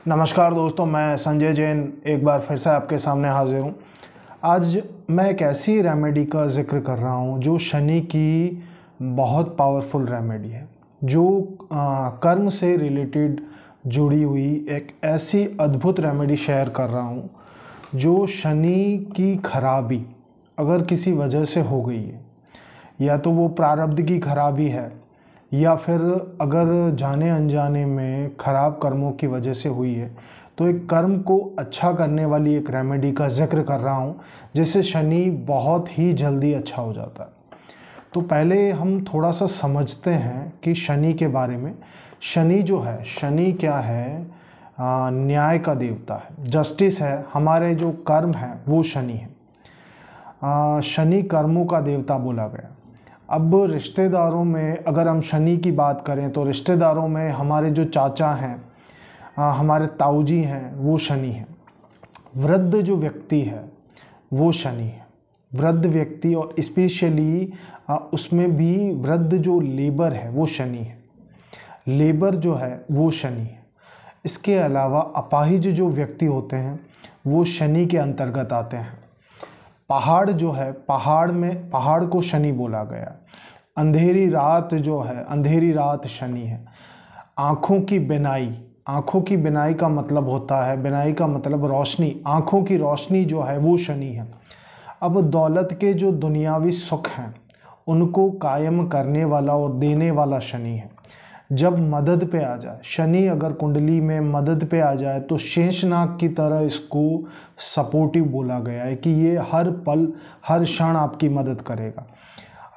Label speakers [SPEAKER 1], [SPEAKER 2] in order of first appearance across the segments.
[SPEAKER 1] नमस्कार दोस्तों, मैं संजय जैन एक बार फिर से आपके सामने हाजिर हूँ। आज मैं एक ऐसी रेमेडी का ज़िक्र कर रहा हूँ जो शनि की बहुत पावरफुल रेमेडी है, जो कर्म से रिलेटेड जुड़ी हुई एक ऐसी अद्भुत रेमेडी शेयर कर रहा हूँ जो शनि की खराबी अगर किसी वजह से हो गई है, या तो वो प्रारब्ध की खराबी है या फिर अगर जाने अनजाने में ख़राब कर्मों की वजह से हुई है, तो एक कर्म को अच्छा करने वाली एक रेमेडी का जिक्र कर रहा हूँ जिससे शनि बहुत ही जल्दी अच्छा हो जाता है। तो पहले हम थोड़ा सा समझते हैं कि शनि के बारे में। शनि जो है, शनि क्या है? न्याय का देवता है, जस्टिस है। हमारे जो कर्म है वो शनि है। शनि कर्मों का देवता बोला गया। अब रिश्तेदारों में अगर हम शनि की बात करें तो रिश्तेदारों में हमारे जो चाचा हैं, हमारे ताऊजी हैं, वो शनि हैं। वृद्ध जो व्यक्ति है वो शनि है। वृद्ध व्यक्ति, और स्पेशली उसमें भी वृद्ध जो लेबर है वो शनि है। लेबर जो है वो शनि है। इसके अलावा अपाहिज जो व्यक्ति होते हैं वो शनि के अंतर्गत आते हैं। पहाड़ जो है, पहाड़ को शनि बोला गया। अंधेरी रात जो है, अंधेरी रात शनि है। आँखों की बिनाई, आँखों की बिनाई का मतलब होता है, बिनाई का मतलब रोशनी, आँखों की रोशनी जो है वो शनि है। अब दौलत के जो दुनियावी सुख हैं उनको कायम करने वाला और देने वाला शनि है। जब मदद पे आ जाए शनि, अगर कुंडली में मदद पे आ जाए तो शेषनाग की तरह इसको सपोर्टिव बोला गया है कि ये हर पल हर क्षण आपकी मदद करेगा।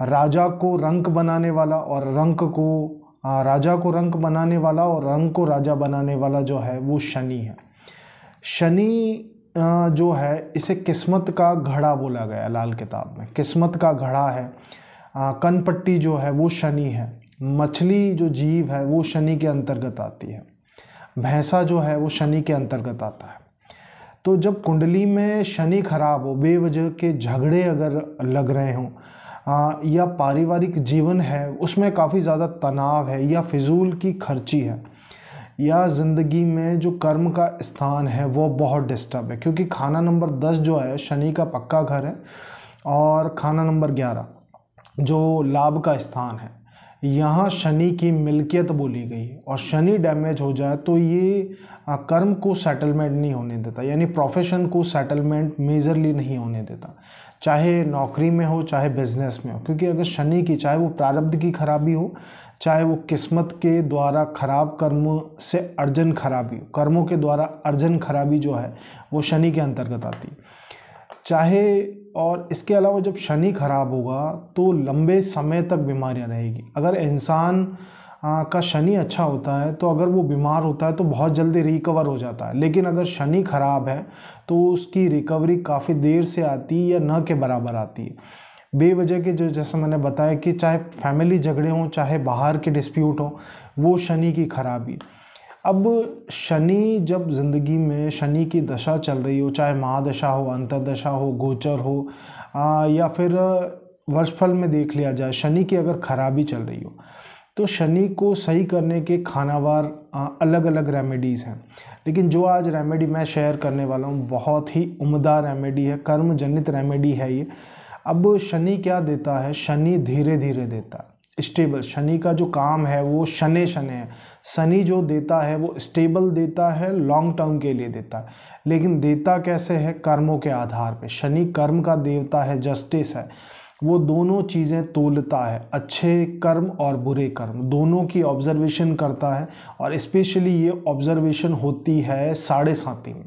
[SPEAKER 1] राजा को रंक बनाने वाला और रंक को राजा को रंक बनाने वाला और रंक को राजा बनाने वाला जो है वो शनि है। शनि जो है इसे किस्मत का घड़ा बोला गया लाल किताब में। किस्मत का घड़ा है। कनपट्टी जो है वो शनि है। मछली जो जीव है वो शनि के अंतर्गत आती है। भैंसा जो है वो शनि के अंतर्गत आता है। तो जब कुंडली में शनि खराब हो, बेवजह के झगड़े अगर लग रहे हों, या पारिवारिक जीवन है उसमें काफ़ी ज़्यादा तनाव है, या फिजूल की खर्ची है, या ज़िंदगी में जो कर्म का स्थान है वो बहुत डिस्टर्ब है, क्योंकि खाना नंबर 10 जो है शनि का पक्का घर है, और खाना नंबर 11 जो लाभ का स्थान है, यहाँ शनि की मिल्कियत बोली गई है। और शनि डैमेज हो जाए तो ये कर्म को सेटलमेंट नहीं होने देता, यानी प्रोफेशन को सेटलमेंट मेजरली नहीं होने देता, चाहे नौकरी में हो चाहे बिजनेस में हो। क्योंकि अगर शनि की, चाहे वो प्रारब्ध की खराबी हो, चाहे वो किस्मत के द्वारा खराब कर्म से अर्जन खराबी हो, कर्मों के द्वारा अर्जन खराबी जो है वो शनि के अंतर्गत आती है। चाहे, और इसके अलावा जब शनि खराब होगा तो लंबे समय तक बीमारियां रहेगी। अगर इंसान का शनि अच्छा होता है तो अगर वो बीमार होता है तो बहुत जल्दी रिकवर हो जाता है, लेकिन अगर शनि खराब है तो उसकी रिकवरी काफ़ी देर से आती है या न के बराबर आती है। बेवजह के जो, जैसे मैंने बताया कि चाहे फैमिली झगड़े हों चाहे बाहर के डिस्प्यूट हो, वो शनि की खराबी। अब शनि जब ज़िंदगी में शनि की दशा चल रही हो, चाहे महादशा हो, अंतर्दशा हो, गोचर हो, या फिर वर्षफल में देख लिया जाए, शनि की अगर खराबी चल रही हो तो शनि को सही करने के खानावार अलग अलग रेमेडीज़ हैं। लेकिन जो आज रेमेडी मैं शेयर करने वाला हूँ बहुत ही उम्दा रेमेडी है, कर्म जनित रेमेडी है ये। अब शनि क्या देता है? शनि धीरे धीरे देता है, स्टेबल। शनि का जो काम है वो शनि है। शनि जो देता है वो स्टेबल देता है, लॉन्ग टर्म के लिए देता है। लेकिन देता कैसे है? कर्मों के आधार पे। शनि कर्म का देवता है, जस्टिस है। वो दोनों चीज़ें तोलता है, अच्छे कर्म और बुरे कर्म दोनों की ऑब्जर्वेशन करता है। और स्पेशली ये ऑब्जर्वेशन होती है साढ़े साती में।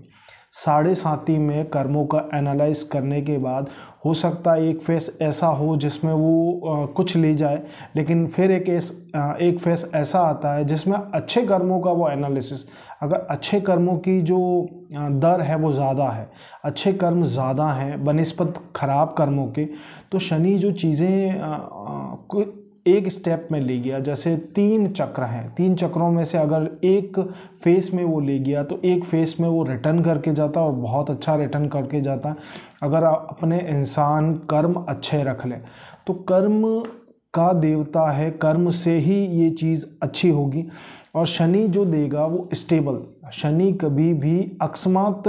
[SPEAKER 1] साढ़े साती में कर्मों का एनालाइज करने के बाद हो सकता है एक फेस ऐसा हो जिसमें वो कुछ ले जाए, लेकिन फिर एक फेस ऐसा आता है जिसमें अच्छे कर्मों का वो एनालिसिस, अगर अच्छे कर्मों की जो दर है वो ज़्यादा है, अच्छे कर्म ज़्यादा हैं बनिस्बत खराब कर्मों के, तो शनि जो चीज़ें एक स्टेप में ले गया, जैसे 3 चक्र हैं, 3 चक्रों में से अगर एक फेस में वो ले गया तो एक फेस में वो रिटर्न करके जाता और बहुत अच्छा रिटर्न करके जाता। अगर अपने इंसान कर्म अच्छे रख ले तो कर्म का देवता है, कर्म से ही ये चीज़ अच्छी होगी। और शनि जो देगा वो स्टेबल, शनि कभी भी अकस्मात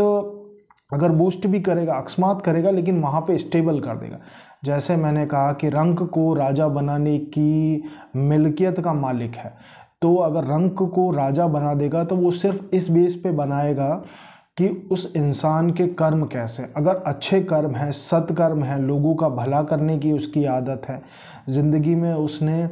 [SPEAKER 1] अगर बूस्ट भी करेगा, अकस्मात करेगा, लेकिन वहाँ पे स्टेबल कर देगा। जैसे मैंने कहा कि रंक को राजा बनाने की मिल्कियत का मालिक है, तो अगर रंक को राजा बना देगा तो वो सिर्फ इस बेस पे बनाएगा कि उस इंसान के कर्म कैसे, अगर अच्छे कर्म हैं, सत्कर्म हैं, लोगों का भला करने की उसकी आदत है, ज़िंदगी में उसने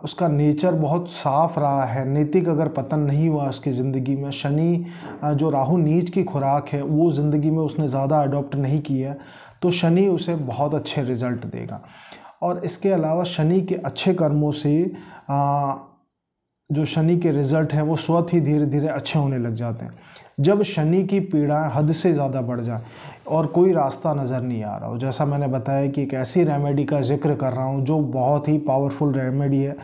[SPEAKER 1] उसका नेचर बहुत साफ रहा है, नैतिक अगर पतन नहीं हुआ उसकी ज़िंदगी में, शनि जो राहु नीच की खुराक है वो ज़िंदगी में उसने ज़्यादा अडॉप्ट नहीं किया, तो शनि उसे बहुत अच्छे रिज़ल्ट देगा। और इसके अलावा शनि के अच्छे कर्मों से जो शनि के रिज़ल्ट हैं वो स्वतः ही धीरे धीरे अच्छे होने लग जाते हैं। जब शनि की पीड़ा हद से ज़्यादा बढ़ जाए और कोई रास्ता नज़र नहीं आ रहा हो, जैसा मैंने बताया कि एक ऐसी रेमेडी का जिक्र कर रहा हूँ जो बहुत ही पावरफुल रेमेडी है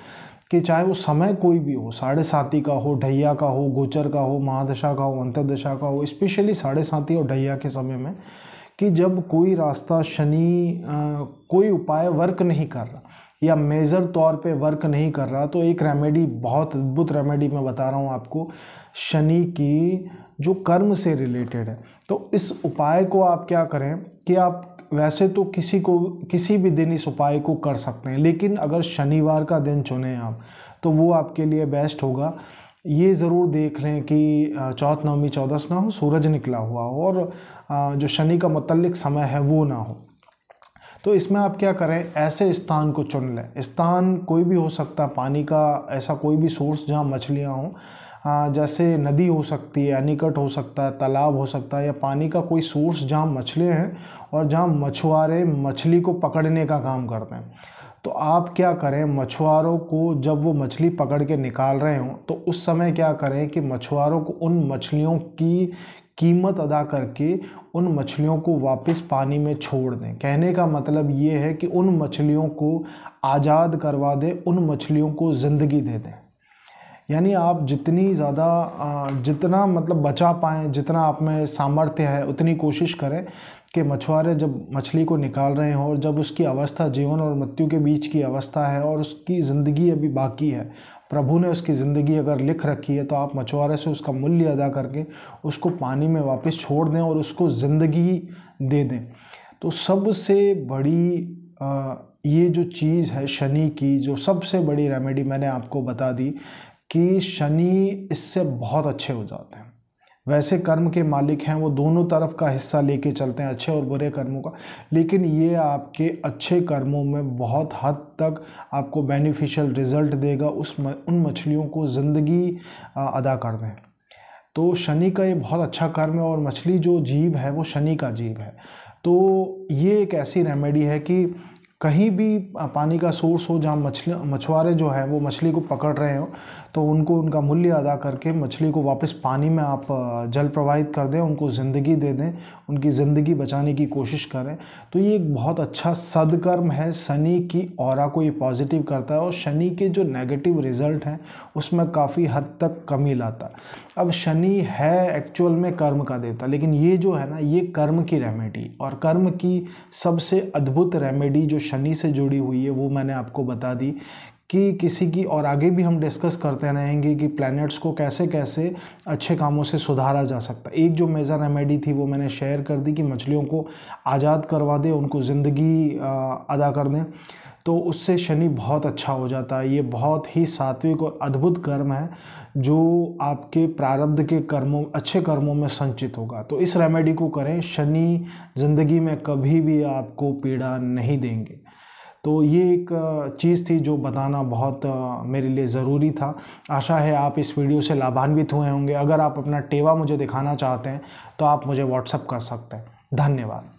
[SPEAKER 1] कि चाहे वो समय कोई भी हो, 7.5 का हो, ढैया का हो, गोचर का हो, महादशा का हो, अंतर्दशा का हो, स्पेशली 7.5 और ढैया के समय में, कि जब कोई रास्ता शनि कोई उपाय वर्क नहीं कर रहा या मेजर तौर पे वर्क नहीं कर रहा, तो एक रेमेडी, बहुत अद्भुत रेमेडी मैं बता रहा हूँ आपको, शनि की जो कर्म से रिलेटेड है। तो इस उपाय को आप क्या करें कि आप वैसे तो किसी भी दिन इस उपाय को कर सकते हैं, लेकिन अगर शनिवार का दिन चुनें आप तो वो आपके लिए बेस्ट होगा। ये ज़रूर देख लें कि चौथ, नवमी, चौदस ना हो, सूरज निकला हुआ हो और जो शनि का मुतल्लिक समय है वो ना हो। तो इसमें आप क्या करें, ऐसे स्थान को चुन लें, स्थान कोई भी हो सकता है, पानी का ऐसा कोई भी सोर्स जहाँ मछलियाँ हों, जैसे नदी हो सकती है, निकट हो सकता है, तालाब हो सकता है, या पानी का कोई सोर्स जहाँ मछलियाँ हैं और जहाँ मछुआरे मछली को पकड़ने का काम करते हैं। तो आप क्या करें, मछुआरों को जब वो मछली पकड़ के निकाल रहे हों तो उस समय क्या करें कि मछुआरों को उन मछलियों की कीमत अदा करके उन मछलियों को वापस पानी में छोड़ दें। कहने का मतलब ये है कि उन मछलियों को आज़ाद करवा दें, उन मछलियों को ज़िंदगी दे दें। यानी आप जितनी ज़्यादा जितना मतलब बचा पाएँ, जितना आप में सामर्थ्य है उतनी कोशिश करें कि मछुआरे जब मछली को निकाल रहे हों और जब उसकी अवस्था जीवन और मृत्यु के बीच की अवस्था है और उसकी ज़िंदगी अभी बाकी है, प्रभु ने उसकी ज़िंदगी अगर लिख रखी है, तो आप मछुआरे से उसका मूल्य अदा करके उसको पानी में वापस छोड़ दें और उसको ज़िंदगी दे दें। तो सबसे बड़ी ये जो चीज़ है शनि की, जो सबसे बड़ी रेमेडी मैंने आपको बता दी कि शनि इससे बहुत अच्छे हो जाते हैं। वैसे कर्म के मालिक हैं, वो दोनों तरफ का हिस्सा लेके चलते हैं, अच्छे और बुरे कर्मों का, लेकिन ये आपके अच्छे कर्मों में बहुत हद तक आपको बेनिफिशियल रिजल्ट देगा। उन मछलियों को ज़िंदगी अदा कर दें। तो शनि का ये बहुत अच्छा कर्म है और मछली जो जीव है वो शनि का जीव है। तो ये एक ऐसी रेमेडी है कि कहीं भी पानी का सोर्स हो जहाँ मछुआरे जो है वो मछली को पकड़ रहे हो, तो उनको उनका मूल्य अदा करके मछली को वापस पानी में आप जल प्रवाहित कर दें, उनको ज़िंदगी दे दें, उनकी ज़िंदगी बचाने की कोशिश करें। तो ये एक बहुत अच्छा सद्कर्म है, शनि की ऑरा को ये पॉजिटिव करता है और शनि के जो नेगेटिव रिजल्ट हैं उसमें काफ़ी हद तक कमी लाता है। अब शनि है एक्चुअल में कर्म का देवता, लेकिन ये जो है ना, ये कर्म की रेमेडी, और कर्म की सबसे अद्भुत रेमेडी जो शनि से जुड़ी हुई है वो मैंने आपको बता दी कि किसी की, और आगे भी हम डिस्कस करते रहेंगे कि प्लैनेट्स को कैसे कैसे अच्छे कामों से सुधारा जा सकता है। एक जो मेजर रेमेडी थी वो मैंने शेयर कर दी कि मछलियों को आज़ाद करवा दें, उनको ज़िंदगी अदा कर दें, तो उससे शनि बहुत अच्छा हो जाता है। ये बहुत ही सात्विक और अद्भुत कर्म है जो आपके प्रारब्ध के कर्मों, अच्छे कर्मों में संचित होगा। तो इस रेमेडी को करें, शनि ज़िंदगी में कभी भी आपको पीड़ा नहीं देंगे। तो ये एक चीज़ थी जो बताना बहुत मेरे लिए ज़रूरी था। आशा है आप इस वीडियो से लाभान्वित हुए होंगे। अगर आप अपना टेवा मुझे दिखाना चाहते हैं तो आप मुझे व्हाट्सएप कर सकते हैं। धन्यवाद।